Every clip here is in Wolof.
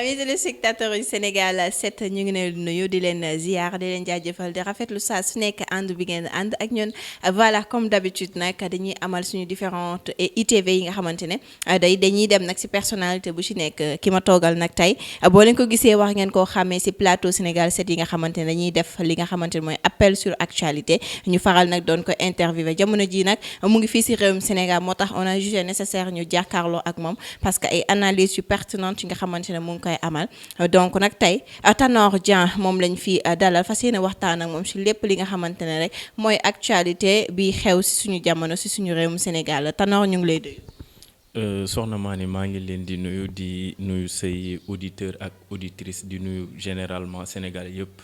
amis téléspectateurs yu Sénégal 7 ñu ngi leen di nuyu di leen ziar di leen jaajëfal di rafetlu saa su nekk ànd bi ngeen ànd ak ñun voilà comme d'habitude nag dañuy amal suñu différentes ITV yi nga xamante ne dañuy dem nag si personnalité bu ci nekk ki ma toogal nag tey boo leen ko gisee wax ngeen koo xàmmee si plateau Sénégal 7 yi nga xamante ne dañuy def li nga xamante ne mooy appel sur actualité ñu faral nag doon ko interviewé jamono ji nag mu ngi fii si réewum Sénégal moo tax on a jugé nécessaire ñu jàkkaarloo ak moom parce que ay analyses yu pertinentes yi nga xamante ne mu ngi koy amal donc nag tey Tanor Dieng moom lañ fi dalal fas yéene waxtaan ak moom si lépp li nga xamante ne rek mooy actualité bi xew si suñu jamono si suñu réewum Sénégal Tanor ñu ngi lay nuyu. soxna Mané maa ngi leen di nuyu say auditeurs ak auditrices di nuyu généralement Sénégal yëpp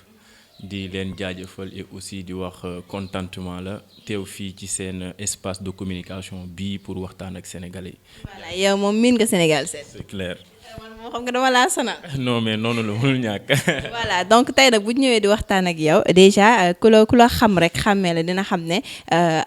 di leen jaajëfal et aussi di wax contentement la teew fii ci seen espace de communication bii pour waxtaan ak sénégalais yi. voilà yow moom miin nga Sénégal 7. c'est clair. moo xam nga dama laa sonal. non mais noonu la mënul ñàkk. voilà donc tey nag bu ñu ñëwee di waxtaan ak yow déjà ku la xam rek xàmmee la dina xam ne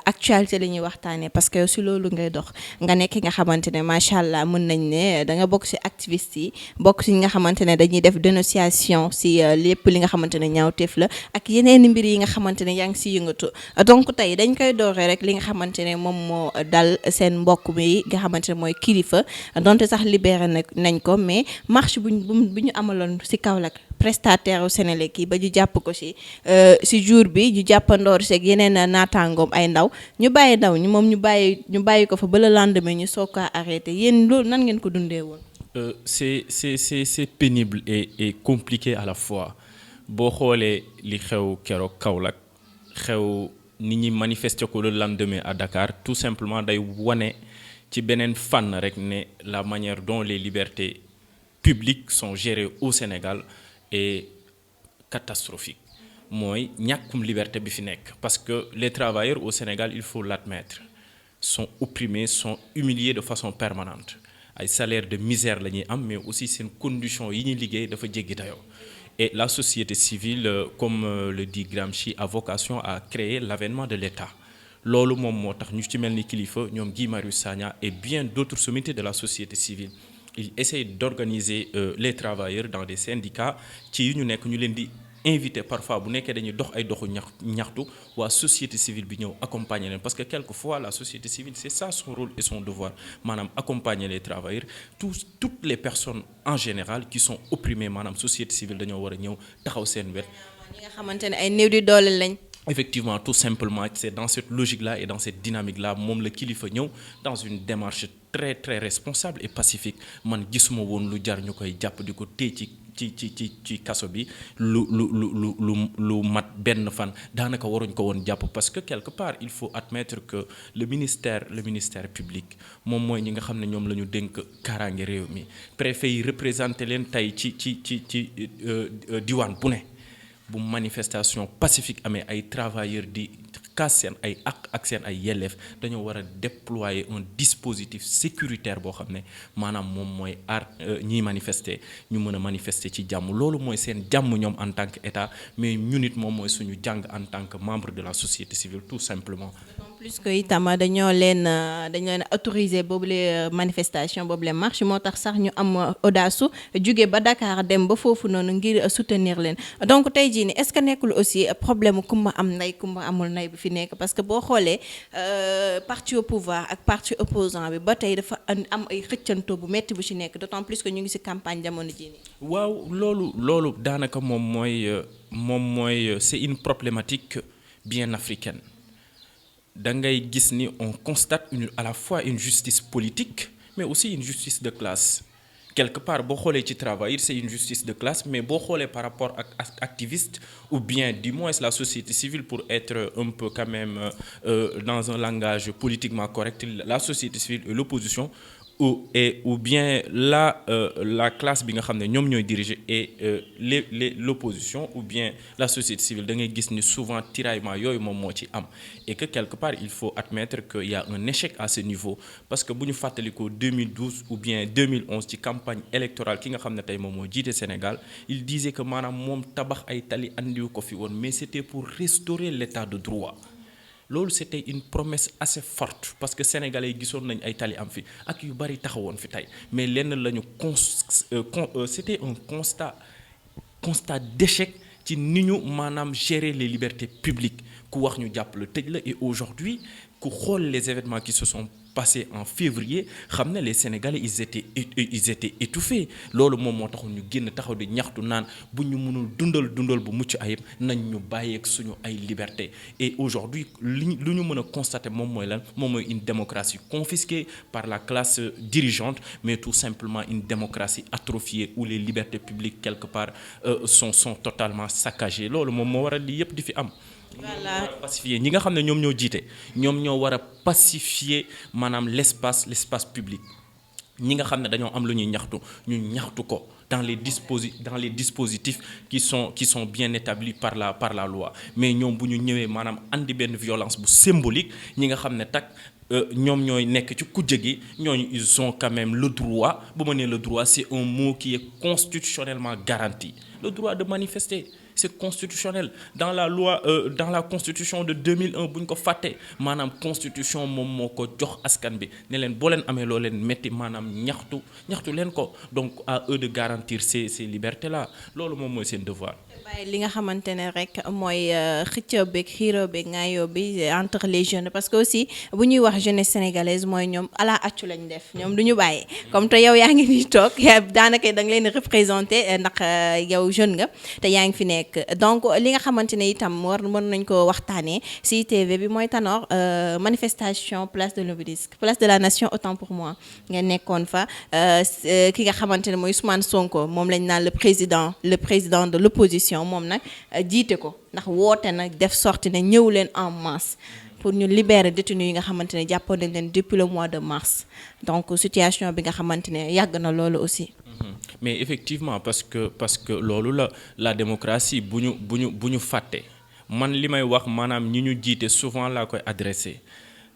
actualité la ñuy waxtaanee parce que si loolu ngay dox nga nekk nga xamante ne macha allah mën nañ ne da nga bokk si activistes yi bokk si ñi nga xamante ne dañuy def dénonciation si lépp li nga xamante ne ñaawteef la ak yeneen mbir yi nga xamante ne yaa ngi si yëngatu donc tey dañ koy dooree rek li nga xamante ne moom moo dal seen mbokk mi nga xamante ne mooy kilifa donte sax libéré nañ ko mais marche bu ñu amaloon ci Kaolack prestataire u Sénélec yi ba ñu jàpp ko ci jour bi ñu jàppandoor ci ak yeneen naataangoom ay ndaw ñu bàyyi ndaw ñu moom ñu bàyyi ko fa ba le lendemain ñu soog a arrêté yéen loolu nan ngeen ko dundee woon. c'est pénible et compliqué à la fois boo xoolee li xew keroog Kaolack xew nit ñi manifester ko le lendemain à Dakar tout simplement day wane ci beneen fànn rek ne la manière dont les libertés publics sont gérés au Sénégal est catastrophique mooy ñàkkum liberté bi fi nekk parce que les travailleurs au Sénégal il faut l'admettre sont opprimés sont humiliés de façon permanente ay salaires de misère la ñuy am mais aussi seen conditions yi ñuy liggéey dafa jéggi dayoo et la société civile comme le dit Gramsci a vocation à créer l'avènement de l'État loolu moom moo tax ñu ci mel ni kilifa ñoom Guy Marius Sagna et bien d'autres sommités de la société civile ils essayent d'organiser les travailleurs dans des syndicats ci yi ñu nekk ñu leen di inviter parfois bu nekkee dañuy dox ay doxu ñaxtu waa société civile bi ñëw accompagner leen parce que quelquefois la société civile c'est ça son rôle et son devoir maanaam accompagner les travailleurs toutes les personnes en général qui sont opprimées maanaam société civile dañoo war a ñëw taxaw seen wet. ñi nga xamante ne ay néew di doole lañ. Effectivement, tout simplement, c'est dans cette logique-là et dans cette dynamique-là moom la kilifa ñëw dans une démarche très très responsable et pacifique man gisuma woon lu jar ñu koy jàpp di ko téye ci kaso bi lu mat benn fan daanaka waruñ ko woon jàpp parce que quelque part il faut admettre que le ministère public moom mooy ñi nga xam ne ñoom la ñu dénk kaaraange réew mi préfet yi représenté leen tey ci diwaan bu ne. bu manifestation pacifique amee ay travailleurs di kaas seen ay ak seen ay yelleef dañoo war a déployer un dispositif sécuritaire boo xam ne maanaam moom mooy aar ñiy manifester ñu mën a manifester ci jàmm loolu mooy seen jàmm ñoom en tant que État mais ñun it moom mooy suñu jàng en tant que membre de la société civile tout simplement. plus que itam dañoo leen autorisé boobu les manifestation boobu les marche moo tax sax ñu am audace jóge ba Dakar dem ba foofu noonu ngir soutenir leen donc tey jii nii est-ce que nekkul aussi problème kumba am ndey kumba amul ndey bi fi nekk parce que boo xoolee parti au pouvoir ak parti opposant bi ba tey dafa am ay xëccantoo bu metti bu ci nekk d'autant plus que ñu ngi ci campagne jamono jii nii. waaw loolu daanaka moom mooy c'est une problématique bien africaine. da ngay gis ni on constate à la fois une justice politique mais aussi une justice de classe quelque part boo xoolee ci travail c'est une justice de classe mais boo xoolee par rapport ak activiste ou bien du moins la société civile pour être un peu quand même dans un langage politiquement correct la société civile et l'opposition ou bien la classe bi nga xam ne ñoom ñooy diriger et l'opposition ou bien la société civile da ngay gis ni souvent tiraillement yooyu moom moo ci am et que quelque part il faut admettre que y a un échec à ce niveau parce que bu ñu fàttalikoo 2012 ou bien 2011 ci campagne électorale ki nga xam ne tey moom moo jiite Sénégal il disait que maanaam moom tabax ay tali andiwu ko fi woon mais c'était pour restaurer l'état de droit loolu c'était une promesse assez forte parce que sénégalais yi gisoon nañ ay tali am fi ak yu bari taxawoon fi tey mais lenn la ñu c'était un constat d'échec ci ni ñu maanaam gérer les libertés publiques ku wax ñu jàpp la tëj la et aujourd'hui ku xool les événements qui se sont passés en février xam ne les Sénégalais ils étaient étouffés loolu moom moo taxoon ñu génn taxaw di ñaxtu naan bu ñu mënul dundal bu mucc ayib nañ ñu bàyyeeg suñu ay liberté et aujourd'hui lu ñu mën a constater moom mooy lan moom mooy une démocratie confisquée par la classe dirigeante mais tout simplement une démocratie atrophiée où les libertés publiques quelque part sont totalement saccagées loolu moom moo waral lii yépp di fi am. voilà pacifier ñi nga xam ne ñoom ñoo jiite ñoom ñoo war a pacifier maanaam l'espace public ñi nga xam ne dañoo am lu ñuy ñaxtu ñu ñaxtu ko dans les dispositifs qui sont bien établis par la loi mais ñoom bu ñu ñëwee maanaam andi benn violence bu symbolique ñi nga xam ne ñoom ñooy nekk ci kujje gi ñooñu ils ont quand même le droit bu ma nee le droit c'est un mot qui est constitutionnellement garanti le droit de manifester c'est constitutionnel dans la loi dans la constitution de 2001 bu ñu ko fàttee maanaam constitution moom moo ko jox askan bi ne leen boo leen amee loo leen metti maanaam ñaxtu leen ko donc à eux de garantir ces libertés là loolu moom mooy seen devoir. bàyyi li nga xamante ne rek mooy xëccoo beeg xiiroo beeg ngaayoo bi entre les jeunes parce que aussi bu ñuy wax jeunesse sénégalaise mooy ñoom ala accu lañ def ñoom du ñu bàyyi comme te yow yaa ngi nii toog daanaka da nga leen représenté ndax yow jeune nga te yaa ngi fi nekk donc li nga xamante ne itam war nañ ko waxtaanee ci ITV bi mooy Tanor manifestation place de l'Obélisque place de la nation autant pour moi nga nekkoon fa ki nga xamante ne mooy Ousmane Sonko moom lañ naan le président de l'opposition moom nag jiite ko ndax woote nag def sorti ne ñëw leen en masse pour ñu libérer détenus yi nga xamante ne jàppoon nañ leen depuis le mois de mars donc situation bi nga xamante ne yàgg na loolu aussi. mais effectivement parce que loolu la démocratie bu ñu fàtte man li may wax maanaam ñi ñu jiite souvent laa koy adressé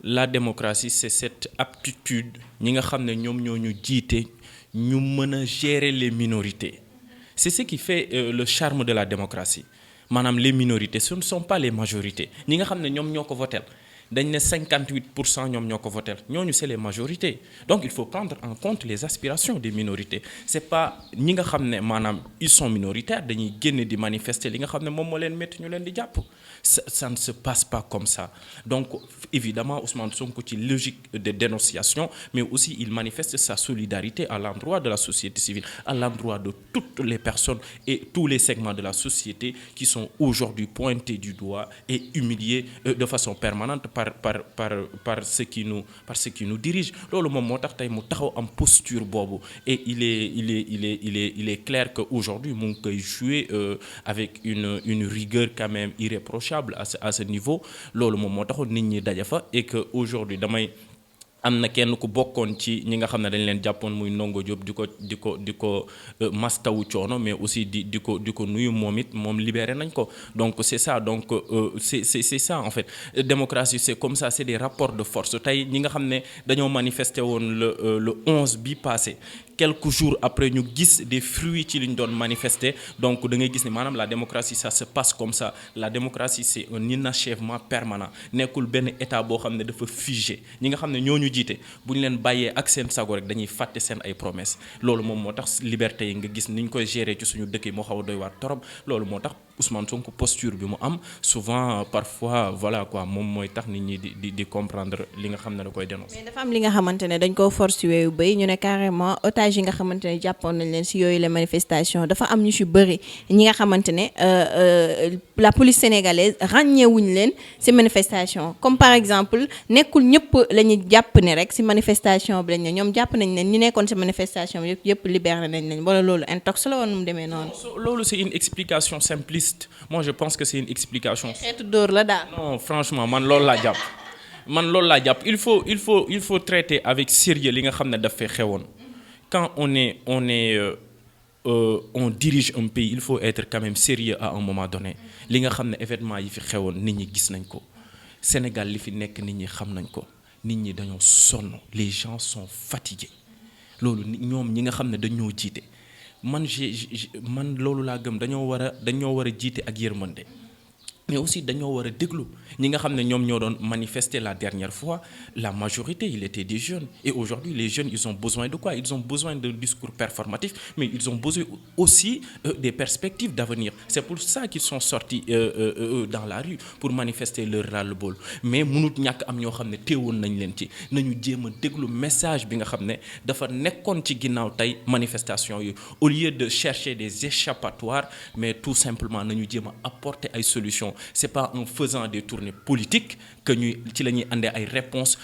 la démocratie c'est cette aptitude ñi nga xam ne ñoom ñoo ñu jiite ñu mën a gérer les minorités. C'est ce qui fait le charme de la démocratie maanaam les minorités ce ne sont pas les majorités ñi nga xam ne ñoom ñoo ko votel dañ ne 58% ñoom ñoo ko votel ñooñu c'est les majorités donc il faut prendre en compte les aspirations des minorités c'est pas ñi nga xam ne maanaam ils sont minoritaires dañuy génn di manifester li nga xam ne moom moo leen métti ñu leen di jàpp ça ne se passe pas comme ça donc évidemment Ousmane Sonko ci logique de dénonciation mais aussi il manifeste sa solidarité à l'endroit de la société civile à l'endroit de toutes les personnes et tous les segments de la société qui sont aujourd'hui pointés du doigt et humiliés de façon permanente par ce qui nous dirige loolu moom moo tax tey mu taxaw am posture boobu et il est clair que aujourd'hui mu ngi koy jouer avec une rigueur quand même irréprochable à ce niveau loolu moom moo taxoon nit ñi daje fa et que aujourd'hui am na kenn ku bokkoon ci ñi nga xam ne dañ leen jàppoon muy Ndongo Diop di ko mastawu coono mais aussi di ko nuyu moom libéré nañ ko donc c'est ça donc c'est ça en fait démocratie c'est comme ça c'est des rapports de force tey ñi nga xam ne dañoo manifester woon le 11 bi passé quelques jours après ñu gis des fruits ci li ñu doon manifester donc da ngay gis ne maanaam la démocratie ça se passe comme ça la démocratie c'est un inachèvement permanent nekkul benn état boo xam ne dafa figé ñi nga xam ne ñooñu jiite bu ñu leen bàyyee ak seen sago rek dañuy fàtte seen ay promesses loolu moom moo tax liberté yi nga gis ni ñu koy gérer ci suñu dëkk yi moo xaw a doy waar torop loolu moo tax Ousmane Sonko posture bi mu am souvent parfois voilà quoi moom mooy tax nit ñi di comprendre li nga xam ne da koy dénoncer. mais dafa am li nga xamante ne dañ koo force yu bëy ñu ne carrément otage yi nga xamante ne jàppoon nañ leen ci yooyu les manifestations dafa am ñu ci bëri ñi nga xamante ne la police sénégalaise ràññeewuñ leen ci manifestation comme par exemple nekkul ñëpp la ñu jàpp ne rek ci manifestation bi lañ ne ñoom jàpp nañ ne ñu nekkoon ci manifestation bi yëpp libéré nañ leen wala loolu intox la woon mu demee noonu. loolu c'est une explication simpliste moi je pense que c'est une explication. xeetu dóor la daal. non franchement man loolu laa jàpp il faut traiter avec sérieux li nga xam ne daf fee xewoon quand on dirige un pays il faut être quand même sérieux à un moment donné li nga xam ne événement yi fi xewoon nit ñi gis nañ ko Sénégal li fi nekk nit ñi xam nañ ko nit ñi dañoo sonn les gens sont fatigués loolu ñoom ñi nga xam ne dañoo jiite man loolu laa gëm dañoo war a jiite ak yërmande mais aussi dañoo war a déglu ñi nga xam ne ñoom ñoo doon manifester la dernière fois. La majorité il était des jeunes et aujourd'hui les jeunes ils ont besoin de quoi? Ils ont besoin de discours performatifs, mais ils ont besoin aussi des perspectives d'avenir. C'est pour ça qu'ils sont sortis dans la rue pour manifester leur ras-le-bol. Mais mënut ñàkk am ñoo xam ne teewoon nañ leen ci nañu jéem a déglu message bi nga xam ne dafa nekkoon ci ginnaaw tey manifestation yi au lieu de chercher des échappatoires, mais tout simplement nañu jéem a apporter ay solutions. C'est pas en faisant des tournées politiques que ñuy ci la ñuy andee ay réponses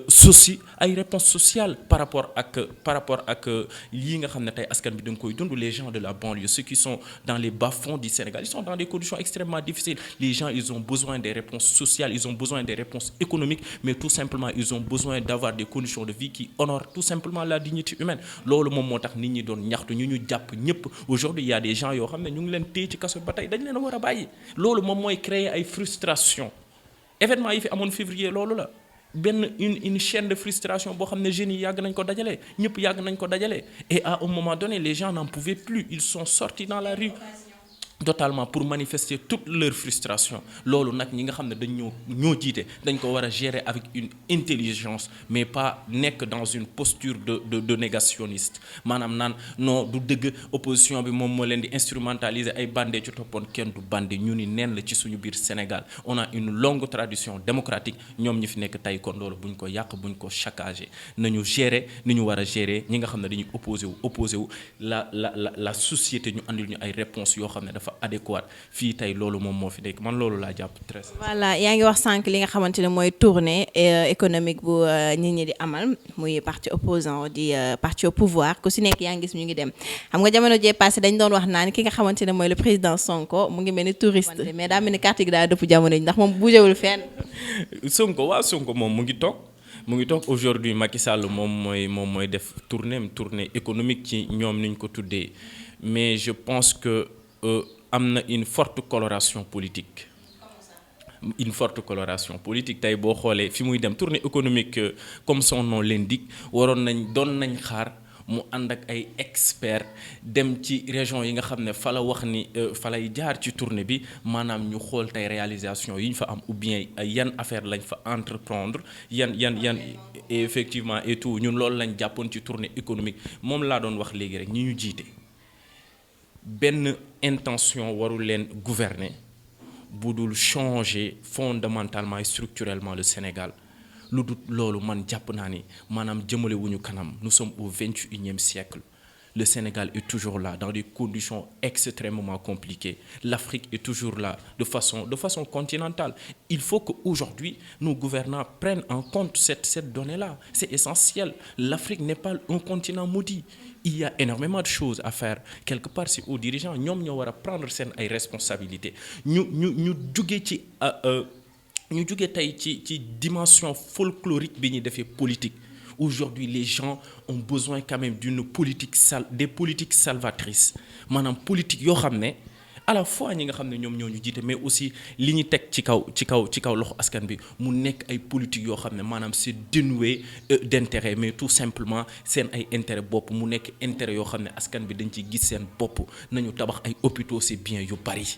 sociales par rapport ak lii nga xam ne tey askan bi da nga koy dund. Les gens de la banlieue, ceux qui sont dans les bas-fonds du Sénégal, ils sont dans des conditions extrêmement difficiles. Les gens ils ont besoin des réponses sociales, ils ont besoin des réponses économiques, mais tout simplement ils ont besoin d'avoir des conditions de vie qui honorent tout simplement la dignité humaine. Loolu moom moo tax nit ñi doon ñaxtu ñu jàpp ñëpp. Aujourd'hui il y a des gens yoo xam ne ñu ngi leen téye ci kaso ba tey dañ leen a war a bàyyi. Loolu moom mooy créer ay frustration. Événement yi fi amoon février loolu la une chaîne de frustration boo xam ne jeunes yi yàgg nañ ko dajale ñëpp yàgg nañ ko dajale et à un moment donné les gens n'en pouvaient plus, ils sont sortis dans la rue totalement pour manifester toute leur frustration. Loolu nag ñi nga xam ne dañ ñoo jiite dañ ko war a gérer avec une intelligence, mais pas nekk dans une posture de négationniste. Maanaam naan non du dëgg opposition bi moom moo leen di instrumentaliser ay bandé ci toppoon kenn du bandé. ñu ni neen la ci suñu biir Sénégal. On a une longue tradition démocratique. Ñoom ñi fi nekk tey kon loolu buñ ko yàq buñ ko saccager nañu gérer ni ñu war a gérer ñi nga xam ne dañuy opposé wu la société ñu andil ñu ay réponses yoo xam ne dafa adéquat fii tey loolu moom moo fi nekk man loolu laa jàpp très. Voilà yaa ngi wax sànq li nga xamante ne mooy tournée économique bu nit ñi di amal muy parti opposant di parti au pouvoir ku si nekk yaa ngi gis ñu ngi dem xam nga jamono jee passé dañ doon wax naan ki nga xamante ne mooy le président Sonko mu ngi mel ni touriste mais daa mel ni carte gi daa dëpp jamono ji ndax moom bougéwul fenn. Sonko moom mu ngi toog aujourd'hui Macky Sall moom mooy def tournée économique ci ñoom ni ñu ko tuddee mais je pense que am na une forte coloration politique. Tey boo xoolee fi muy dem tournée économique comme son nom l'indique doon nañ xaar mu ànd ak ay experts dem ci région yi nga xam ne fa la wax ni fa lay jaar ci tournée bi maanaam ñu xool tey réalisation yi ñu fa am ou bien yan affaire lañ fa entreprendre yan effectivement et tout ñun loolu lañ jàppoon ci tournée économique moom laa doon wax léegi rek ñi ñu jiite benn intention warul leen gouverner bu dul changer fondamentalement et structurellement le Sénégal lu dul loolu man jàpp naa ni maanaam jëmale wuñu kanam. Nous sommes au 21e siècle. Le Sénégal est toujours là dans des conditions extrêmement compliquées. L'Afrique est toujours là de façon continentale. Il faut qu'aujourd'hui nos gouvernants prennent en compte cette donnée-là. C'est essentiel. L'Afrique n'est pas un continent maudit. Il y a énormément de choses à faire. Quelque part, c'est aux dirigeants ñoom ñoo war a prendre seen ay responsabilités. ñu jóge tey ci dimension folklorique bi ñuy defee politique. Aujourd'hui les gens ont besoin quand même des politiques salvatrices maanaam politique yoo xam ne à la fois ñi nga xam ne ñoom ñoo ñu jiite mais aussi li ñu teg ci kaw loxo askan bi mu nekk ay politique yoo xam ne maanaam c'est dénué d'intérêt mais tout simplement seen ay intérêt bopp mu nekk intérêt yoo xam ne askan bi dañ ciy gis seen bopp. Nañu tabax ay hôpitaux c'est bien yu bari.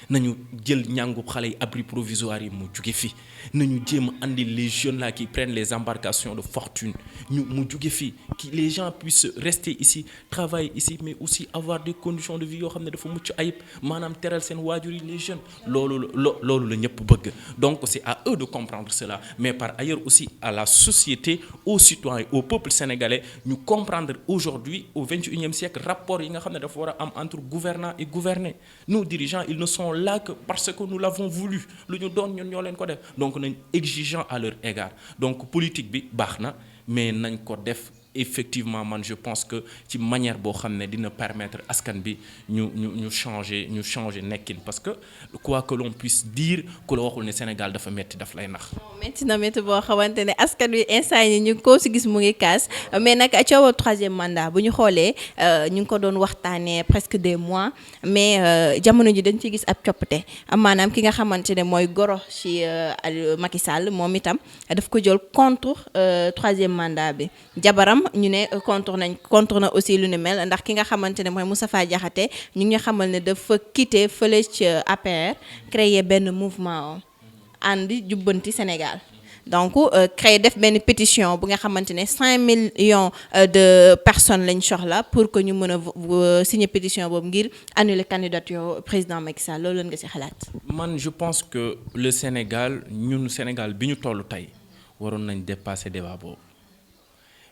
Nañu jël ñàngu xale yi abri provisoire yi mu jóge fi nañu jéem a andi les jeunes là qui prennent les embarcations de fortune mu jóge fi les gens puissent rester ici travailler ici mais aussi avoir des conditions de vie yoo xam ne dafa mucc ayib maanaam teral seen waajur yi les jeunes loolu la ñëpp bëgg. Donc c'est à eux de comprendre cela mais par ailleurs aussi à la société, aux citoyens, au peuple sénégalais ñu comprendre aujourd'hui au 21e siècle rapport yi nga xam ne dafa war a am entre gouvernants et gouvernés. Nos dirigeants ils ne sont là que parce que nous l'avons voulu lu ñu doon ñun ñoo leen ko def donc nañ exigeant à leur égard. Donc politique bi baax na mais nañ ko def effectivement man je pense que ci manière boo xam ne dina permettre askan bi ñu changer nekkin parce que quoi que l'on puisse dire ku la waxul ne Sénégal dafa metti daf lay nax. metti na metti boo xamante ne askan wi instant yi ñu ko si gis mu ngi kaas mais nag coowal troisième mandat bu ñu xoolee ñu ngi ko doon waxtaanee presque des mois mais jamono ji dañ ciy gis ab coppite maanaam ki nga xamante ne mooy goro ci Macky Sall moom itam daf ko jël contre troisième mandat bi jabaram am ñu ne contre na aussi lu ne mel ndax ki nga xamante ne mooy Moustapha Diakhaté ñu ngi xamal ne dafa quitté fële ci APR créer benn mouvement ànd jubbanti Sénégal. Donc créer def benn pétition bu nga xamante ne 5 millions de personnes lañ soxla pour que ñu mën a signer pétition boobu ngir annuler candidature président Macky Sall loolu nga ci xalaat. man je pense que le Sénégal ñun Sénégal bi ñu toll tey waroon nañ dépasser débat boobu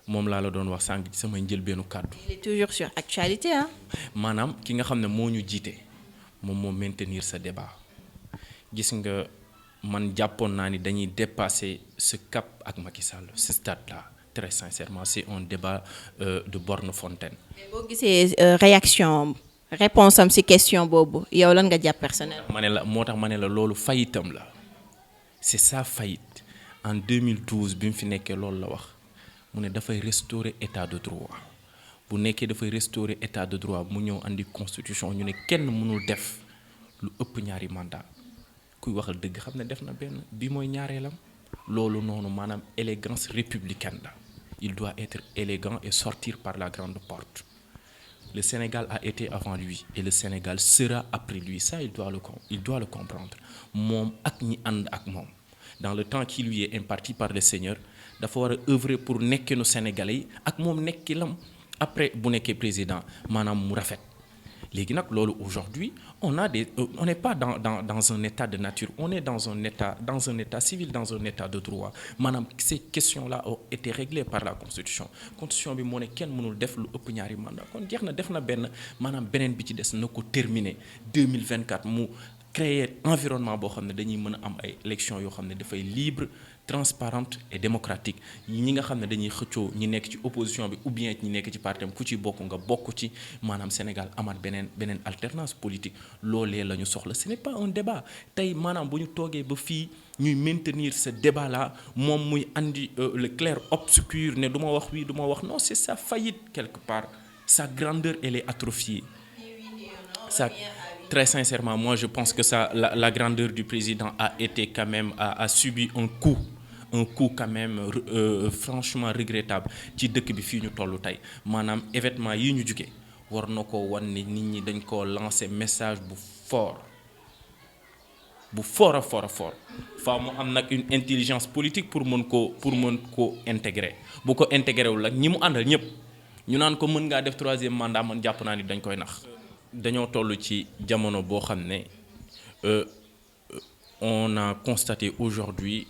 moom laa la doon wax sànq ci samay njëlbeenu kàddu. Il est toujours sur actualité ah. maanaam ki nga xam ne moo ñu jiite moom moo maintenir ce débat gis nga. man jàppoon naa ni dañuy dépasser ce cap ak Macky Sall ce stade-là très sincèrement c'est un débat de borne fontaine. boo gisee réaction réponse am ci question boobu yow lan nga jàpp personnel. ma ne la moo tax ma ne la loolu fayitam la c'est ça faillite en 2012 bi mu fi nekkee loolu la wax mu ne dafay restaurer état de droit bu nekkee dafay restaurer état de droit mu ñëw andi constitution ñu ne kenn mënul def lu ëpp ñaari mandat kuy waxal dëgg xam ne def na benn bi mooy ñaareelam loolu noonu maanaam élégance républicaine la il doit être élégant et sortir par la grande porte le Sénégal a été avant lui et le Sénégal sera après lui ça il doit le comprendre moom ak ñi ànd ak moom dans le temps qui lui est imparti par le Seigneur dafa war a œuvrer pour nekkinu Sénégalais yi ak moom nekkilam après bu nekkee président maanaam mu rafet léegi nag loolu aujourd'hui on n'est pas dans un état de nature on est dans un état civil dans un état de droit maanaam ces questions-là ont été réglées par la constitution bi moo ne kenn mënul def lu ëpp ñaari mandat kon jeex na def na benn maanaam beneen bi ci des na ko terminer 2024 mu créer environnement boo xam ne dañuy mën a am ay élections yoo xam ne dafay libre transparente et démocratique ñi nga xam ne dañuy xëccoo ñi nekk ci opposition bi ou bien ñi nekk ci parti am ku ci bokk nga bokk ci maanaam Sénégal amaat beneen alternance politique loolee la ñu soxla ce n'est pas un débat tey maanaam bu ñu toogee ba fii ñuy maintenir ce débat là moom muy andi le clair obscur ne du ma wax oui du ma wax non c'est sa faillite quelque part sa grandeur elle est atrophiée ça très sincèrement moi je pense que ça la grandeur du président a été quand même a subi un coup quand même franchement regrettable ci dëkk bi fii ñu tollu tey maanaam événement yi ñu jugee war na ko wan ni nit ñi dañ koo lancer message bu fort a fort faa mu am nag une intelligence politique pour mën ko intégrer bu ko intégrer wul ak ñi mu àndal ñëpp ñu naan ko mën ngaa def 3e mandat man jàpp naa ni dañ koy nax dañoo toll ci jamono boo xam ne on a constaté aujourd'hui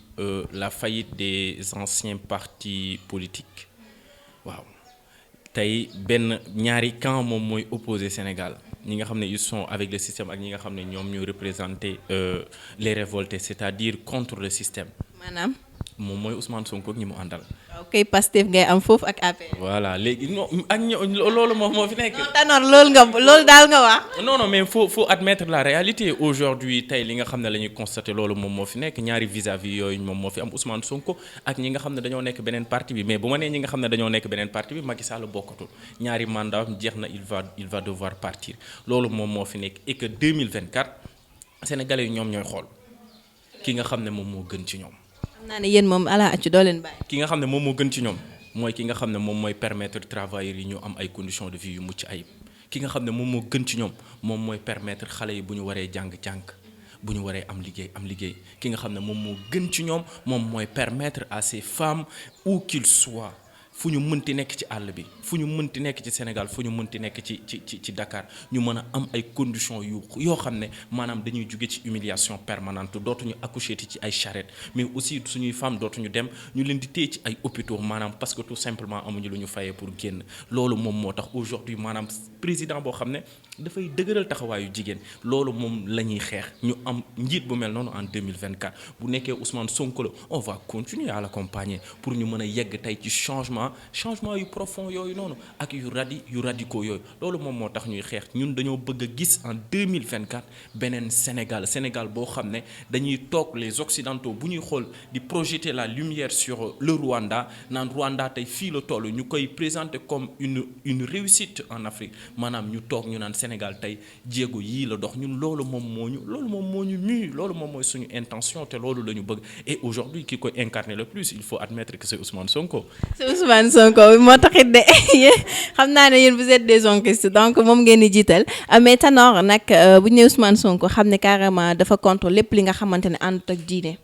la faillite des anciens partis politiques waaw tey benn ñaari camp moom mooy opposé Sénégal ñi nga xam ne ils sont avec le système ak ñi nga xam ne ñoom ñoo représenté les révoltés c'est-à-dire contre le système. maanaam. moom mooy Ousmane Sonko ak ñi mu àndal. ok Pastef ngay am foofu ak APR. voilà léegi non ak loolu moom moo fi nekk. non Tanor loolu daal nga wax. non mais faut admettre la réalité aujourd'hui tey li nga xam ne la ñuy constater loolu moom moo fi nekk ñaari vis-à-vis yooyu moom moo fi am Ousmane Sonko ak ñi nga xam ne dañoo nekk beneen parti bi mais bu ma nee ñi nga xam ne dañoo nekk beneen parti bi Macky Sall bokkatul ñaari mandat jeex na il va devoir partir loolu moom moo fi nekk et que 2024 sénégalais yi ñoom ñooy xool ki nga xam ne moom moo gën ci ñoom. xam naa ne yéen moom ala accu doo leen bàyyi. ki nga xam ne moom moo gën ci ñoom mooy ki nga xam ne moom mooy permettre travailleurs yi ñu am ay conditions de vie yu mucc ayib ki nga xam ne moom moo gën ci ñoom moom mooy permettre xale yi bu ñu waree jàng bu ñu waree am liggéey ki nga xam ne moom moo gën ci ñoom moom mooy permettre à ces femmes où qu'ils soient fu ñu mënti nekk ci àll bi fu ñu mënti nekk ci Sénégal fu ñu mënti nekk ci Dakar ñu mën a am ay conditions yoo xam ne maanaam dañuy jóge ci humiliation permanente dootuñu accoucher ci ay charrette mais aussi suñuy femmes dootuñu dem ñu leen di téye ci ay hôpitaux maanaam parce que tout simplement amuñu lu ñu fayee pour génn loolu moom moo tax aujourd'hui maanaam président boo xam ne dafay dëgëral taxawaayu jigéen loolu moom la ñuy xeex ñu am njiit bu mel noonu en 2024 bu nekkee Ousmane Sonko la on va continuer à l'accompagner pour ñu mën a yegg tey ci changement yu profond yooyu noonu ak yu radicaux yooyu loolu moom moo tax ñuy xeex ñun dañoo bëgg a gis en 2024 beneen Sénégal boo xam ne dañuy toog les occidentaux bu ñuy xool di projeter la lumière sur le Rwanda naan Rwanda tey fii la toll ñu koy présenter comme une réussite en Afrique maanaam ñu toog ñu naan Sénégal tey jéego yii la dox ñun loolu moom moo ñu loolu moom mooy suñu intention te loolu la ñu bëgg et aujourd'hui ki koy incarner le plus il faut admettre que c'est Ousmane Sonko. Ousmane Sonko moo taxit de xam naa ne yéen vous êtes des sonkistes donc moom ngeen di jiital mais Tanor nag bu ñu nee Ousmane Sonko xam ne carrément dafa contre lépp li nga xamante ne àndut ak diine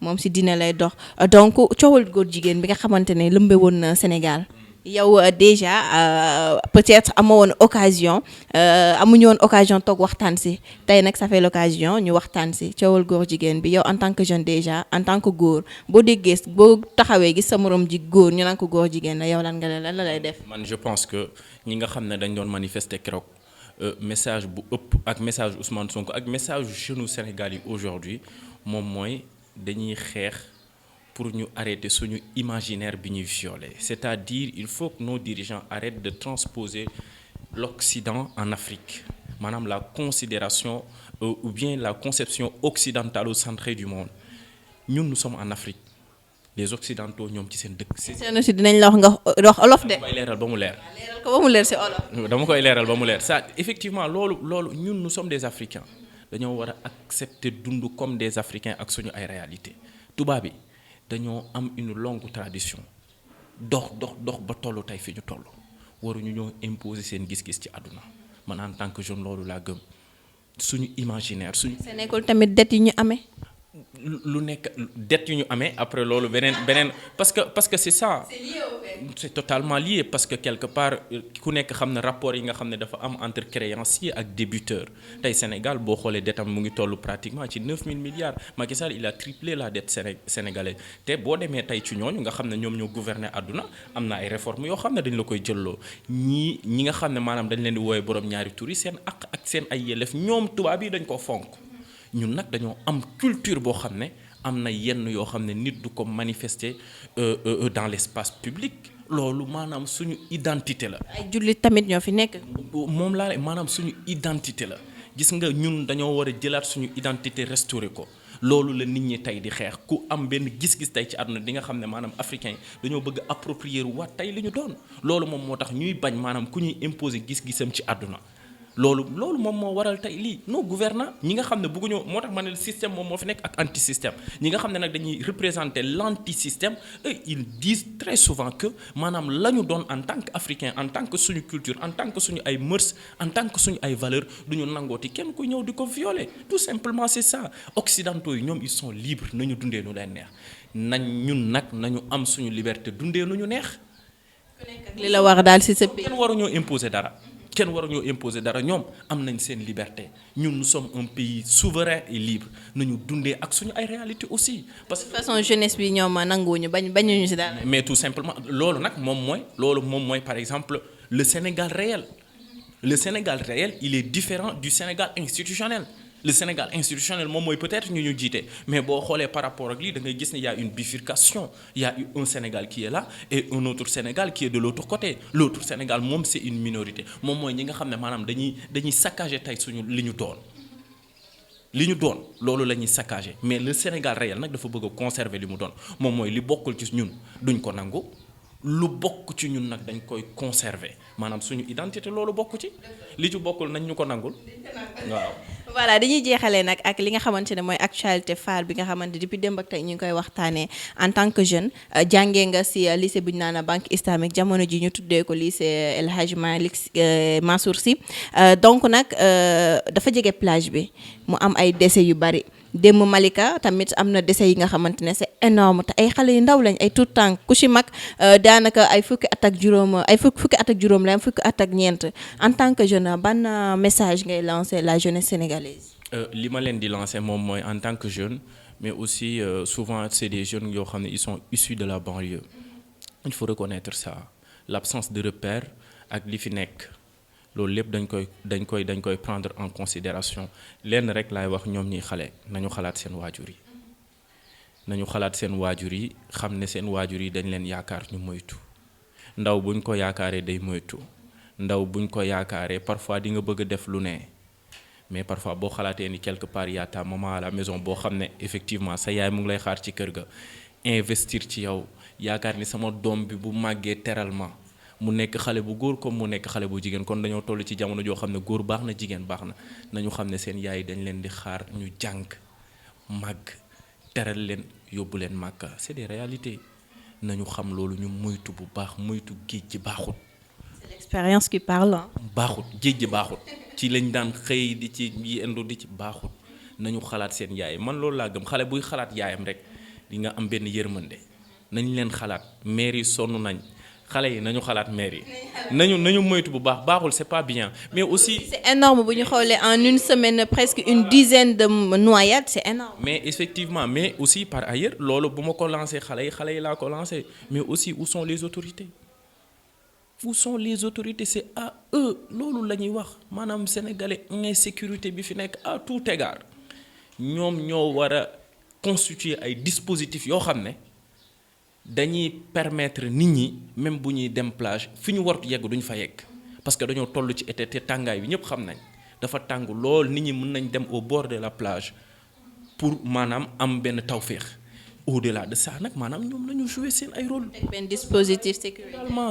moom si diine lay dox donc coowal góor jigéen bi nga xamante ne lëmbe woon na Sénégal yow déjà peut-être amoo woon occasion amuñu woon occasion toog waxtaan si tey nag ça fait l'occasion ñu waxtaan si coowal góor jigéen bi yow en tant que jeune déjà en tant que góor boo déggee boo taxawee gis sa morom ji góor ñu naan ko góor jigéen la yow lan la lay def. man je pense que ñi nga xam ne dañ doon manifester keroog message bu ëpp ak message Ousmane Sonko ak message jeune Sénégal yi aujourd'hui moom mooy dañuy xeex pour ñu arrêter suñu imaginaire bi ñuy violer c'est-à-dire il faut que nos dirigeants arrêtent de transposer l'Occident en Afrique maanaam la considération ou bien la conception occidentalo-centrée du monde ñun nous sommes en Afrique les occidentaux ñoom ci seen dëkk. seen aussi dinañ la wax nga wax olof de. dama koy leeral ba mu leer. leeral ko ba mu leer si olof. dama koy leeral ba mu leer ça effectivement loolu ñun nous sommes des Africains dañoo war a accepter dund comme des Africains ak suñu ay réalités tubaab bi dañoo am une longue tradition dox ba tollu tey fi ñu toll waruñu ñoo imposer seen gis-gis ci àdduna man en tant que jeune loolu laa gëm suñu imaginaire suñu. c'est nekkul tamit det yi ñu amee. lu nekk dette yu ñu amee après loolu beneen parce que c'est ça. c'est lié au fait. c'est totalement lié parce que quelque part ku nekk xam ne rapport yi nga xam ne dafa am entre créancier ak débiteur tey Sénégal boo xoolee dette am mu ngi toll pratiquement ci 9000 milliards Macky Sall il a triplé la dette sénégalaise te boo demee tey ci ñooñu nga xam ne ñoom ñoo gouverner àdduna am na ay réformes yoo xam ne dañ la koy jëlloo ñi nga xam ne maanaam dañ leen di woowee borom ñaari tur yi seen àq ak seen ay yelleef ñoom tubaab yi dañ ko fonk. ñun nag dañoo am culture boo xam ne am na yenn yoo xam ne nit du ko manifester dans l'espace public loolu maanaam suñu identité la. ay jullit tamit ñoo fi nekk. moom laa maanaam suñu identité la gis nga ñun dañoo war a jëlaat suñu identité restaurer ko loolu la nit ñi tey di xeex ku am benn gis-gis tey ci àdduna di nga xam ne maanaam africain yi dañoo bëgg approprier waat tey li ñu doon loolu moom moo tax ñuy bañ maanaam ku ñuy imposer gis-gisam ci àdduna. loolu moom moo waral tey lii nos gouvernants ñi nga xam ne bëgguñoo moo tax ma ne le système moom moo fi nekk ak anti système ñi nga xam ne nag dañuy représenter l'anti système ils disent très souvent que maanaam la ñu doon en tant que africain en tant que suñu culture en tant que suñu ay mœurs en tant que suñu ay valeurs du ñu nangooti kenn ku ñëw di ko violer tout simplement c'est ça occidentaux yi ñoom ils sont libres nañu dundee nu leen neex ñun nag nañu am suñu liberté dundee nu ñu neex. li la war daal ci sa pays. kenn waruñoo imposer dara ñoom am nañ seen liberté ñun nous sommes un pays souverain et libre nañu dundee ak suñu ay réalité aussi parce que de toute façon jeunesse bi ñoom nanguwuñu bañuñu ci dara. mais tout simplement loolu nag moom mooy par exemple le Sénégal réel il est différent du Sénégal institutionnel. Le Sénégal institutionnel moom mooy peut-être ñu jiite mais boo xoolee par rapport ak lii da ngay gis ne y a une bifurcation il y a un Sénégal qui est là et un autre Sénégal qui est de l'autre côté l'autre Sénégal moom c'est une minorité moom mooy ñi nga xam ne maanaam dañuy saccager tey suñu li ñu doon loolu la ñuy saccager mais le Sénégal réel nag dafa bëgg a conserver li mu doon moom mooy li bokkul ci ñun duñ ko nangu lu bokk ci ñun nag dañ koy conserver maanaam suñu identité loolu bokk ci li ci bokkul nañ ñu ko nangul waaw. voilà dañuy jeexalee nag ak li nga xamante ne mooy actualité phare bi nga xamante depuis démb ak tey ñu ngi koy waxtaanee en tant que jeune jàngee nga ci lycée bu ñu naan banque islamique jamono ji ñu tuddee ko lycée El Hadj Malick Mansour Sy donc nag dafa jege plage bi mu am ay décès yu bari démb Malika tamit am na décès yi nga xamante ne c'est énorme te ay xale yu ndaw lañ ay tout temps ku ci mag daanaka ay fukki at ak juróom la am fukki at ak ñeent en tant que jeune ban message ngay lancer la jeunesse sénégalaise. li ma leen di lancer moom mooy en tant que jeune mais aussi souvent c'est des jeunes yoo xam ne ils sont issus de la banlieue il faut reconnaître ça l'absence de repères ak li fi nekk. loolu lépp dañ koy prendre en considération lenn rek laay wax ñoom ñuy xale nañu xalaat seen waajur yi xam ne seen waajur yi dañ leen yaakaar ñu moytu ndaw buñ ko yaakaaree day moytu ndaw buñ ko yaakaaree parfois di nga bëgg a def lu ne mais parfois boo xalaatee ni quelque part y a ta maman à la maison boo xam ne effectivement sa yaay mu ngi lay xaar ci kër ga investir ci yow yaakaar ni sama doom bi bu màggee teral ma mu nekk xale bu góor comme mu nekk xale bu jigéen kon dañoo toll ci jamono joo xam ne góor baax na jigéen baax na nañu xam ne seen yaay dañ leen di xaar ñu jàng màgg teral leen yóbbu leen màkka c'est des réalités nañu xam loolu ñu moytu bu baax moytu géej gi baaxut. C'est l'expérience qui parle. baaxut géej gi baaxut ci lañ daan xëy di ci yendu di ci baaxut nañu xalaat seen yaay man loolu laa gëm xale buy xalaat yaayam rek di nga am benn yërmande nañ leen xalaat maire yi sonn nañ xale yi nañu xalaat maire yi nañu moytu bu baax baaxul c'est pas bien mais aussi. C'est énorme bu ñu xoolee en une semaine presque une dizaine de noyades c'est énorme. mais effectivement mais aussi par ailleurs loolu bu ma ko lancé xale yi laa ko lancé mais aussi où sont les autorités. Où sont les autorités c'est à eux loolu la ñuy wax maanaam sénégalais insécurité bi fi nekk à tout égard ñoom ñoo war a constituer ay dispositifs yoo xam ne dañuy permettre nit ñi même bu ñuy dem plage fi ñu wartu yegg duñ fa yegg parce que dañoo toll ci été te tàngaay bi ñëpp xam nañ dafa tàng lool nit ñi mën nañ dem au bord de la plage pour maanaam am benn tawféex. Au-delà de ça nag maanaam ñoom nañu jouer seen ay rôle. ak benn dispositif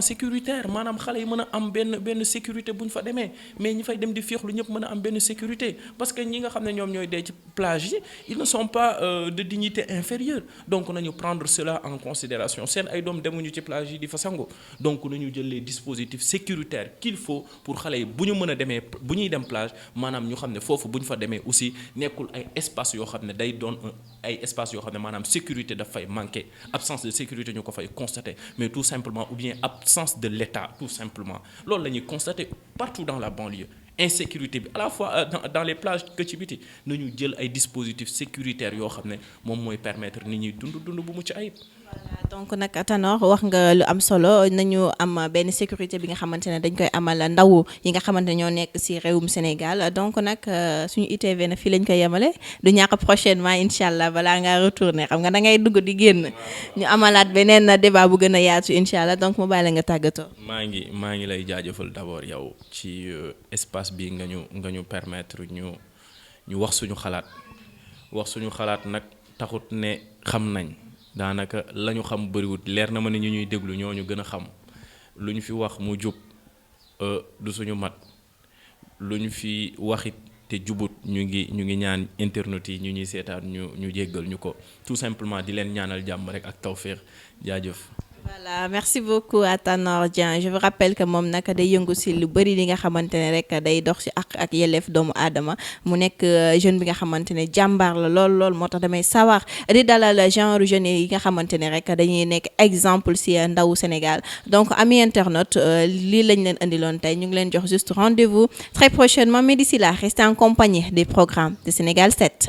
sécuritaire maanaam xale yi mën a am benn sécurité bu ñu fa demee mais ñi fay dem di féexlu ñëpp mën a am benn sécurité parce que ñi nga xam ne ñoom ñooy dee ci plage yi ils ne sont pas de dignité inférieure donc nañu prendre cela en considération seen ay doom demuñu ci plage yi di fa sangu donc nañu jël les dispositifs sécuritaires qu'il faut pour xale yi bu ñu mën a demee bu ñuy dem plage maanaam ñu xam ne foofu bu ñu fa demee aussi nekkul ay espace yoo xam ne day doon ay espace yoo xam ne maanaam sécurité dafay manquer absence de sécurité ñu ko fay constater mais tout simplement ou bien absence de l'État tout simplement loolu la ñuy constater partout dans la banlieue insécurité bi à la fois dans les plages que ci biti nañu jël ay dispositifs sécuritaires yoo xam ne moom mooy permettre nit ñi dund bu mucc ayib. voilà donc nag Tanor wax nga lu am solo nañu am benn sécurité bi nga xamante ne dañ koy amal ndaw yi nga xamante ne ñoo nekk ci réewum Sénégal donc nag suñu ITV na fii lañ koy yemale du ñàkk prochainement incha allah balaa ngaa retourner xam nga da ngay dugg di génn ñu amalaat beneen débat bu gën a yaatu incha allah donc mu bàyyi la nga tàggatoo. maa ngi lay jaajëfal d'abord yow ci espace bi nga ñu permettre ñu wax suñu xalaat nag taxut ne xam nañ. daanaka la ñu xam bëriwut leer na ma ne ñu ñuy déglu ñoo ñu gën a xam lu ñu fi wax mu jub du suñu mat lu ñu fi waxit te jubut ñu ngi ñaan internet yi ñu ñuy seetaan ñu jéggal ñu ko tout simplement di leen ñaanal jàmm rek ak tawféex jaajëf. voilà merci beaucoup à Tanor Dieng je vous rappelle que moom nag day yëngu si lu bëri li nga xamante ne rek day dox si ak yelleef doomu aadama mu nekk jeune bi nga xamante ne jàmbaar la lool moo tax damay sawar di dalal genre jeunes yi nga xamante ne rek dañuy nekk exemple si ndawu Sénégal donc ami internaute lii lañ leen indiloon tey ñu ngi leen jox juste rendez-vous très prochainement mais d'ici là restez en compagnie des programmes de Sénégal 7.